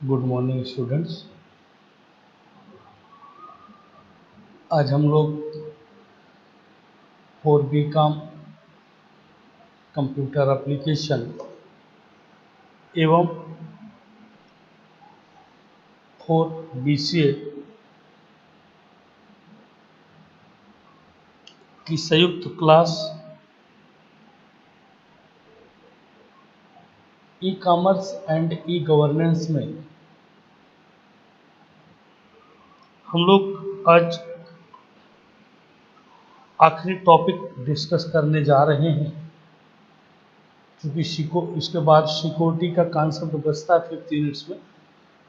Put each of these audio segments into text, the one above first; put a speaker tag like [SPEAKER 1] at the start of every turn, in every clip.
[SPEAKER 1] Good morning students. आज हम लोग 4 B.Com कंप्यूटर एप्लीकेशन एवं 4 BCA की संयुक्त class e commerce and e governance में हम लोग आज आखिरी टॉपिक डिस्कस करने जा रहे हैं। क्योंकि इसके बाद सिक्योरिटी का कॉन्सेप्ट बचता है 5 यूनिट्स में,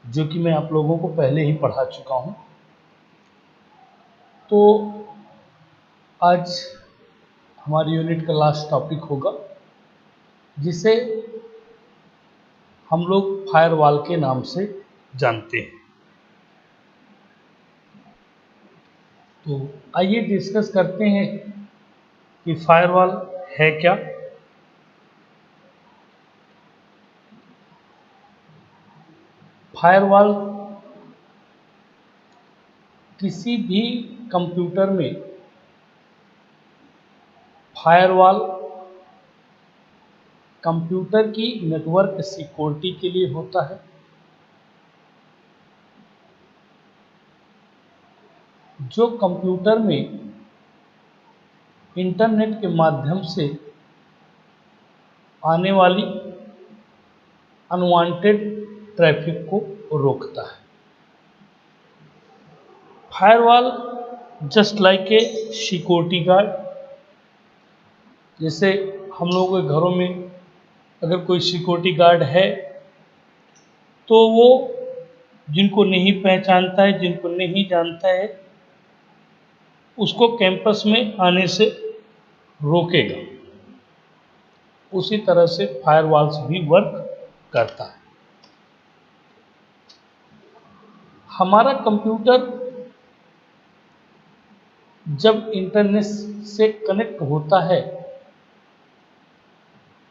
[SPEAKER 1] जो कि मैं आप लोगों को पहले ही पढ़ा चुका हूँ। तो आज हमारी यूनिट का लास्ट टॉपिक होगा, जिसे हम लोग फायरवॉल के नाम से जानते हैं। तो आइए डिस्कस करते हैं कि फायरवॉल है क्या। फायरवॉल किसी भी कंप्यूटर में फायरवॉल कंप्यूटर की नेटवर्क सिक्योरिटी के लिए होता है। जो कंप्यूटर में इंटरनेट के माध्यम से आने वाली अनवांटेड ट्रैफिक को रोकता है। Firewall just like a security guard. जैसे हम लोगों के घरों में अगर कोई सिक्योरिटी गार्ड है, तो वो जिनको नहीं पहचानता है, जिनको नहीं जानता है, उसको कैंपस में आने से रोकेगा। उसी तरह से फायरवॉल्स भी वर्क करता है। हमारा कंप्यूटर जब इंटरनेट से कनेक्ट होता है,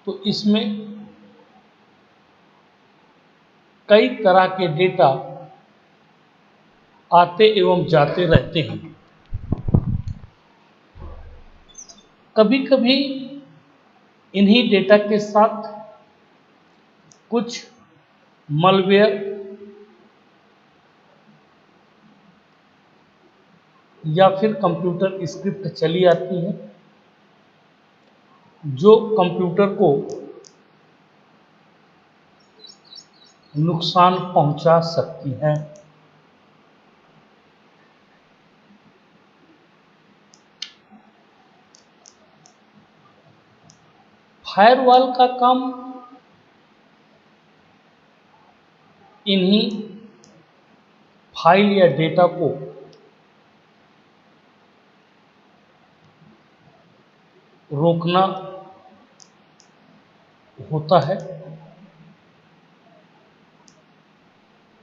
[SPEAKER 1] तो इसमें कई तरह के डेटा आते एवं जाते रहते हैं। कभी कभी इन्हीं डेटा के साथ कुछ मलवेयर या फिर कंप्यूटर स्क्रिप्ट चली आती है, जो कंप्यूटर को नुकसान पहुंचा सकती हैं। फायरवॉल का काम इन्हीं फाइल या डेटा को रोकना होता है,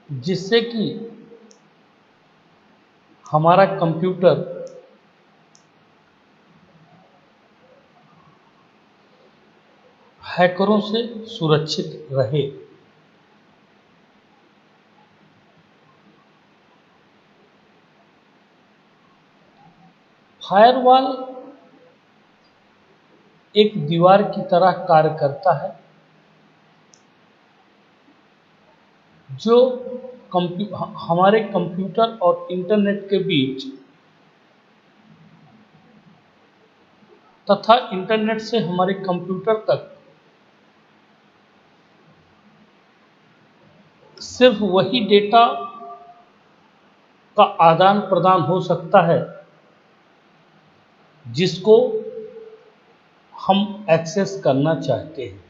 [SPEAKER 1] जिससे कि हमारा कंप्यूटर हैकरों से सुरक्षित रहे। फायरवॉल एक दीवार की तरह कार्य करता है, जो हमारे कंप्यूटर और इंटरनेट के बीच तथा इंटरनेट से हमारे कंप्यूटर तक सिर्फ वही डेटा का आदान प्रदान हो सकता है जिसको हम एक्सेस करना चाहते हैं।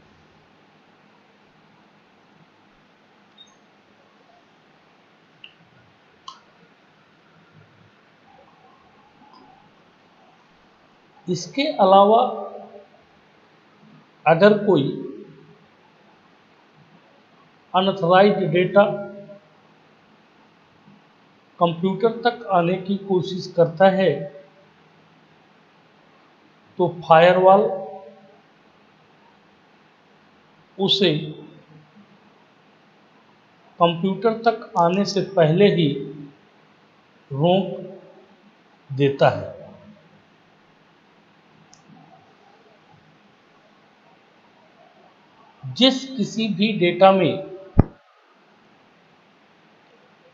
[SPEAKER 1] इसके अलावा अगर कोई अनऑथराइज्ड डेटा कंप्यूटर तक आने की कोशिश करता है, तो फायरवॉल उसे कंप्यूटर तक आने से पहले ही रोक देता है। जिस किसी भी डेटा में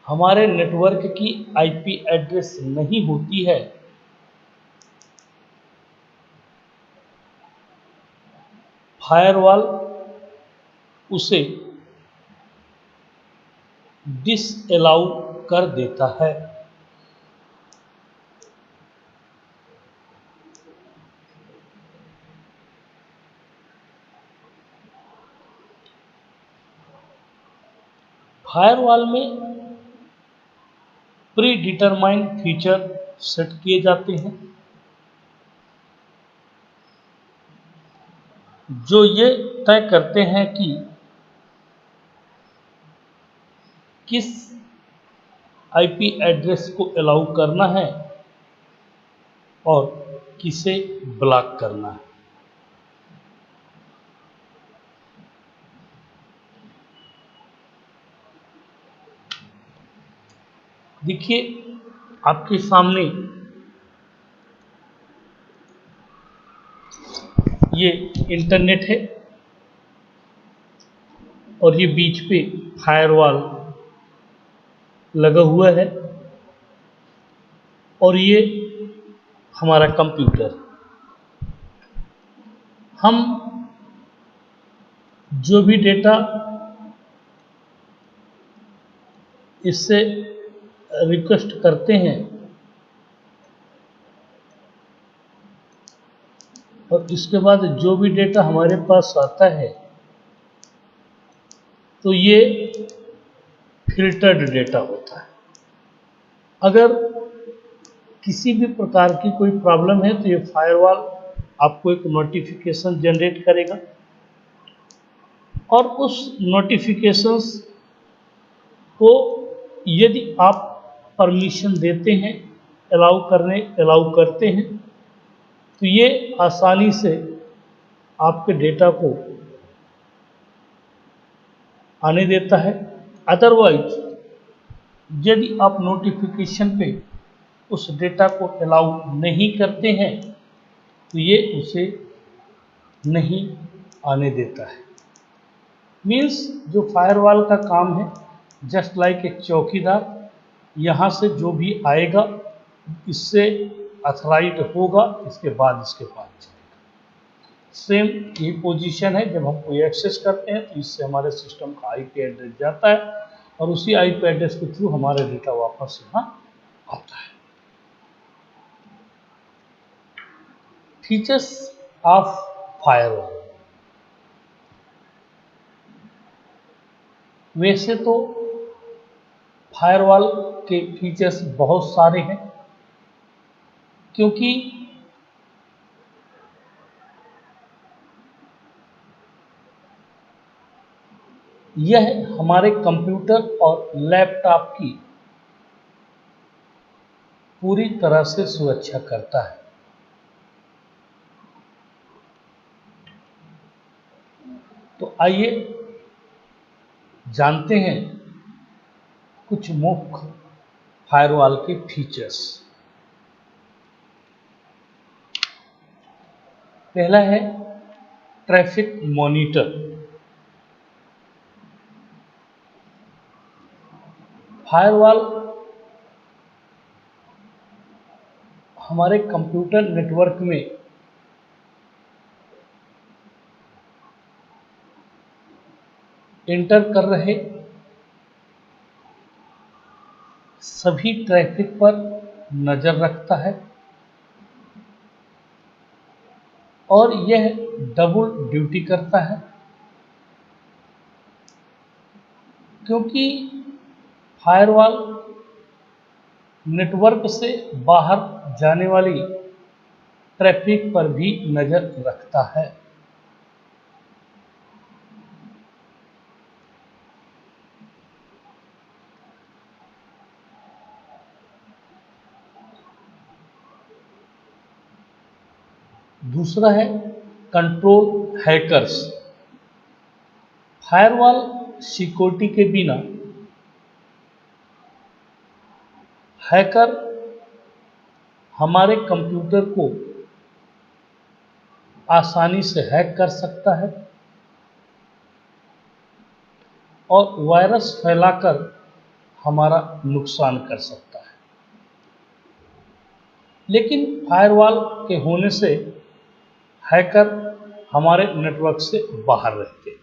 [SPEAKER 1] हमारे नेटवर्क की आईपी एड्रेस नहीं होती है, फायरवॉल उसे डिसअलाउ कर देता है। फायरवॉल में प्री डिटरमाइंड फीचर सेट किए जाते हैं जो ये तय करते हैं कि किस आईपी एड्रेस को अलाउ करना है और किसे ब्लॉक करना है। देखिए आपके सामने ये इंटरनेट है और ये बीच पे फायरवॉल लगा हुआ है और ये हमारा कंप्यूटर। हम जो भी डेटा इससे रिक्वेस्ट करते हैं और इसके बाद जो भी डेटा हमारे पास आता है तो ये फिल्टर्ड डेटा होता है। अगर किसी भी प्रकार की कोई प्रॉब्लम है तो ये फायरवॉल आपको एक नोटिफिकेशन जनरेट करेगा और उस नोटिफिकेशंस को यदि आप परमिशन देते हैं, अलाउ करते हैं तो ये आसानी से आपके डेटा को आने देता है। अदरवाइज यदि आप नोटिफिकेशन पे उस डेटा को अलाउ नहीं करते हैं तो ये उसे नहीं आने देता है। मीन्स जो फायरवॉल का काम है जस्ट लाइक एक चौकीदार, यहाँ से जो भी आएगा इससे अथराइज होगा, इसके बाद इसके पास जाएगा। सेम यही पोजीशन है जब हम कोई एक्सेस करते हैं तो इससे हमारे सिस्टम का आईपी एड्रेस जाता है और उसी आईपी एड्रेस के थ्रू हमारा डेटा वापस यहाँ आता है। Features of firewall. वैसे तो फायरवॉल के फीचर्स बहुत सारे हैं क्योंकि यह हमारे कंप्यूटर और लैपटॉप की पूरी तरह से सुरक्षा करता है। तो आइए जानते हैं कुछ मुख्य फायरवॉल के फीचर्स। पहला है ट्रैफिक मॉनिटर। फायरवॉल हमारे कंप्यूटर नेटवर्क में एंटर कर रहे सभी ट्रैफिक पर नज़र रखता है और यह डबल ड्यूटी करता है क्योंकि फायरवॉल नेटवर्क से बाहर जाने वाली ट्रैफिक पर भी नज़र रखता है। दूसरा है कंट्रोल हैकर्स। फायरवॉल सिक्योरिटी के बिना हैकर हमारे कंप्यूटर को आसानी से हैक कर सकता है और वायरस फैलाकर हमारा नुकसान कर सकता है। लेकिन फायरवॉल के होने से हैकर हमारे नेटवर्क से बाहर रहते हैं।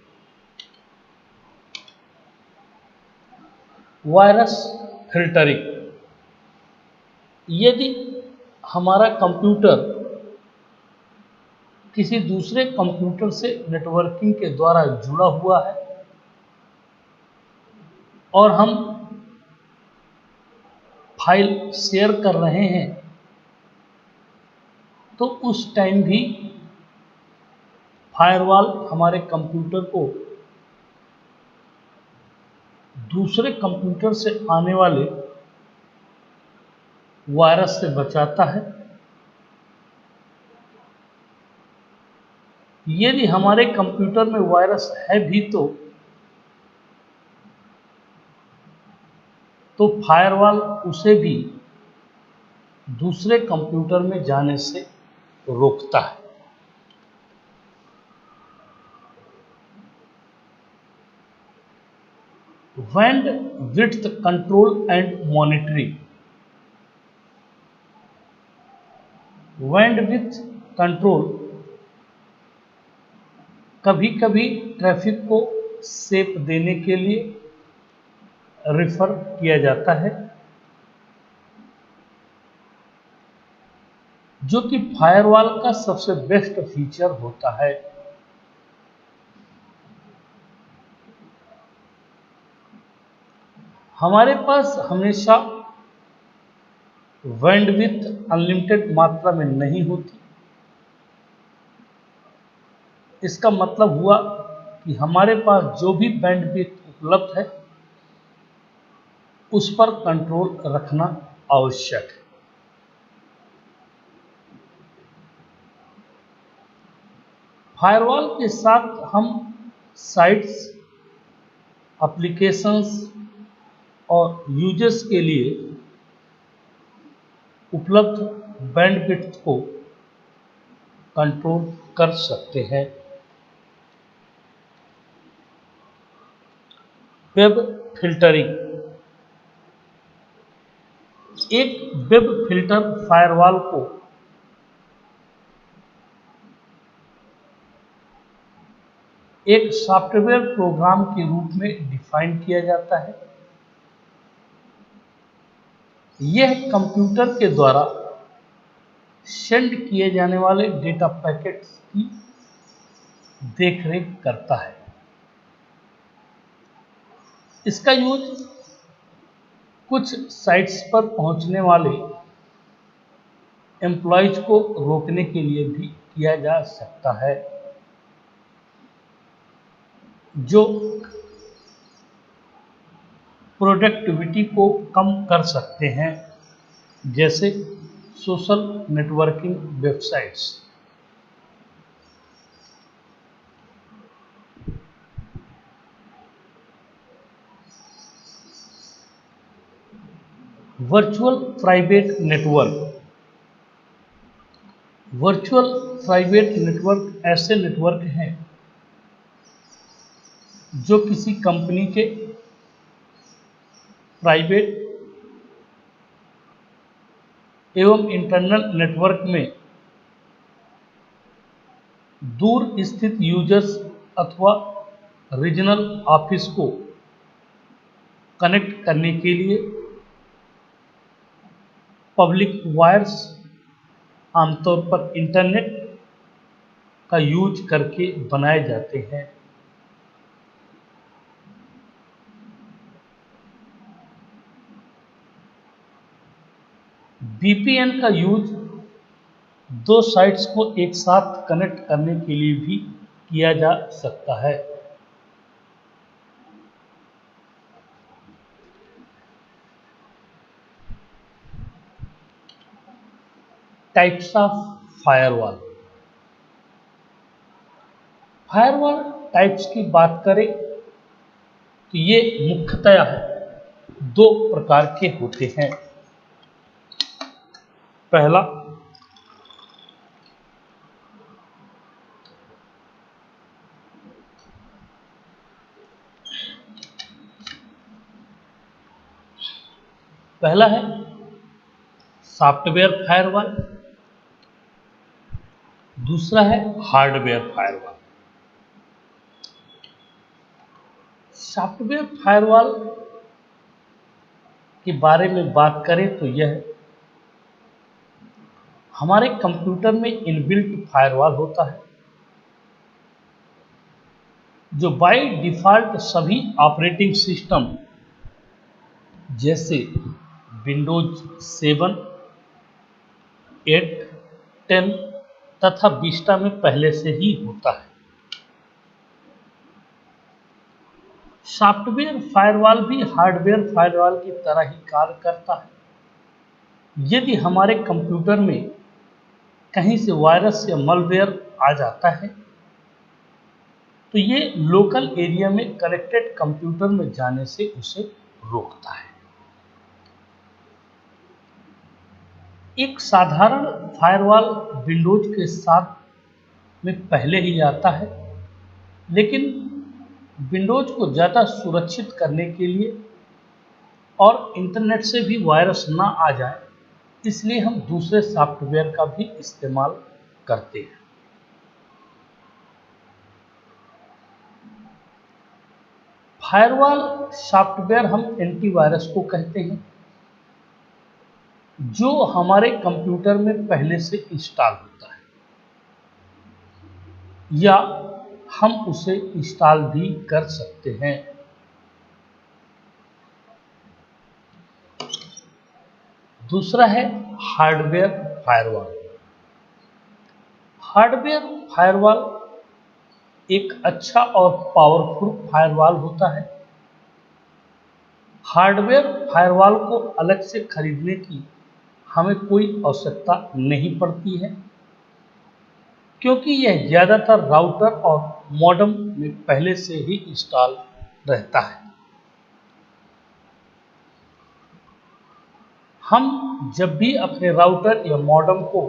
[SPEAKER 1] वायरस फिल्टरिंग, यदि हमारा कंप्यूटर किसी दूसरे कंप्यूटर से नेटवर्किंग के द्वारा जुड़ा हुआ है और हम फाइल शेयर कर रहे हैं, तो उस टाइम भी फायरवॉल हमारे कंप्यूटर को दूसरे कंप्यूटर से आने वाले वायरस से बचाता है। यदि हमारे कंप्यूटर में वायरस है भी तो फायरवॉल उसे भी दूसरे कंप्यूटर में जाने से रोकता है। Bandwidth control and monitoring. Bandwidth control कभी कभी ट्रैफिक को सेप देने के लिए रेफर किया जाता है, जो कि फायरवॉल का सबसे बेस्ट फीचर होता है। हमारे पास हमेशा बैंडविड्थ अनलिमिटेड मात्रा में नहीं होती। इसका मतलब हुआ कि हमारे पास जो भी बैंडविड्थ उपलब्ध है उस पर कंट्रोल रखना आवश्यक है। फायरवॉल के साथ हम साइट्स, एप्लीकेशंस और यूजर्स के लिए उपलब्ध बैंडविड्थ को कंट्रोल कर सकते हैं। Web filtering. एक वेब फिल्टर फायरवॉल को एक सॉफ्टवेयर प्रोग्राम के रूप में डिफाइन किया जाता है। यह कंप्यूटर के द्वारा सेंड किए जाने वाले डेटा पैकेट्स की देखरेख करता है। इसका यूज कुछ साइट्स पर पहुंचने वाले एम्प्लॉयज को रोकने के लिए भी किया जा सकता है, जो प्रोडक्टिविटी को कम कर सकते हैं, जैसे social networking websites. Virtual private network. Virtual private network ऐसे नेटवर्क हैं जो किसी कंपनी के प्राइवेट एवं इंटरनल नेटवर्क में दूर स्थित यूजर्स अथवा रीजनल ऑफिस को कनेक्ट करने के लिए पब्लिक वायर्स, आमतौर पर इंटरनेट का यूज करके बनाए जाते हैं। VPN का यूज दो साइट्स को एक साथ कनेक्ट करने के लिए भी किया जा सकता है। Types of firewall. Firewall types की बात करें तो ये मुख्यतया दो प्रकार के होते हैं। पहला पहला है सॉफ्टवेयर फायरवॉल, दूसरा है हार्डवेयर फायरवॉल। सॉफ्टवेयर फायरवॉल के बारे में बात करें तो यह हमारे कंप्यूटर में इनबिल्ट फायरवॉल होता है जो बाय डिफ़ॉल्ट सभी ऑपरेटिंग सिस्टम जैसे विंडोज 7, 8, 10 तथा विस्टा में पहले से ही होता है। सॉफ्टवेयर फायरवॉल भी हार्डवेयर फायरवॉल की तरह ही कार्य करता है। यदि हमारे कंप्यूटर में कहीं से वायरस या मलवेयर आ जाता है तो ये लोकल एरिया में कनेक्टेड कंप्यूटर में जाने से उसे रोकता है। एक साधारण फायरवॉल विंडोज के साथ में पहले ही आता है, लेकिन विंडोज को ज़्यादा सुरक्षित करने के लिए और इंटरनेट से भी वायरस ना आ जाए इसलिए हम दूसरे सॉफ्टवेयर का भी इस्तेमाल करते हैं। फायरवॉल सॉफ्टवेयर हम एंटीवायरस को कहते हैं जो हमारे कंप्यूटर में पहले से इंस्टॉल होता है या हम उसे इंस्टॉल भी कर सकते हैं। दूसरा है हार्डवेयर फायरवॉल। हार्डवेयर फायरवॉल एक अच्छा और पावरफुल फायरवॉल होता है। हार्डवेयर फायरवॉल को अलग से खरीदने की हमें कोई आवश्यकता नहीं पड़ती है क्योंकि यह ज़्यादातर राउटर और मॉडेम में पहले से ही इंस्टॉल रहता है। हम जब भी अपने राउटर या मॉडेम को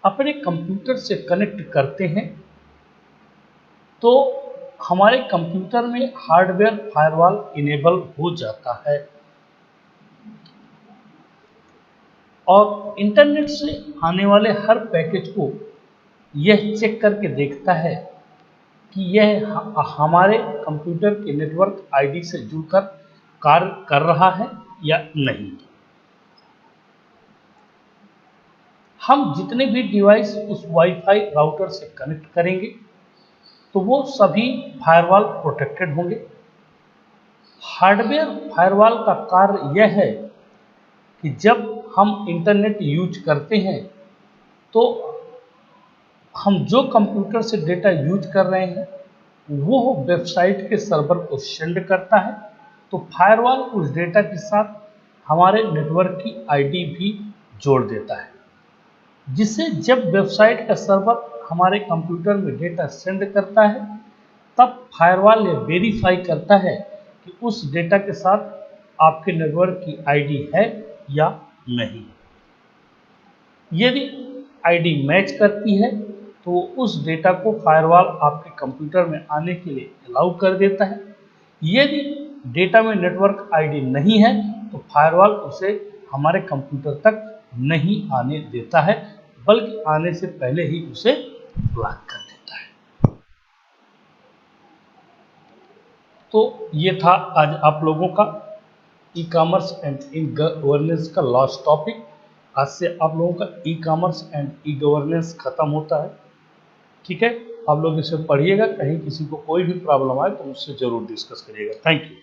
[SPEAKER 1] अपने कंप्यूटर से कनेक्ट करते हैं तो हमारे कंप्यूटर में हार्डवेयर फायरवॉल इनेबल हो जाता है और इंटरनेट से आने वाले हर पैकेज को यह चेक करके देखता है कि यह हमारे कंप्यूटर के नेटवर्क आईडी से जुड़कर कार्य कर रहा है या नहीं। हम जितने भी डिवाइस उस वाईफाई राउटर से कनेक्ट करेंगे तो वो सभी फायरवॉल प्रोटेक्टेड होंगे। हार्डवेयर फायरवॉल का कार्य यह है कि जब हम इंटरनेट यूज करते हैं तो हम जो कंप्यूटर से डेटा यूज कर रहे हैं वो वेबसाइट के सर्वर को सेंड करता है तो फायरवॉल उस डेटा के साथ हमारे नेटवर्क की आईडी भी जोड़ देता है, जिससे जब वेबसाइट का सर्वर हमारे कंप्यूटर में डेटा सेंड करता है तब फायरवॉल ये वेरीफाई करता है कि उस डेटा के साथ आपके नेटवर्क की आईडी है या नहीं। यदि आईडी मैच करती है तो उस डेटा को फायरवॉल आपके कंप्यूटर में आने के लिए अलाउ कर देता है। यदि डेटा में नेटवर्क आईडी नहीं है तो फायरवॉल उसे हमारे कंप्यूटर तक नहीं आने देता है, बल्कि आने से पहले ही उसे ब्लॉक कर देता है। तो ये था आज आप लोगों का e commerce and e governance का लास्ट टॉपिक। आज से आप लोगों का e commerce and e governance खत्म होता है। ठीक है, आप लोग इसे पढ़िएगा, कहीं किसी को कोई भी प्रॉब्लम आए तो मुझसे जरूर डिस्कस करिएगा। Thank you.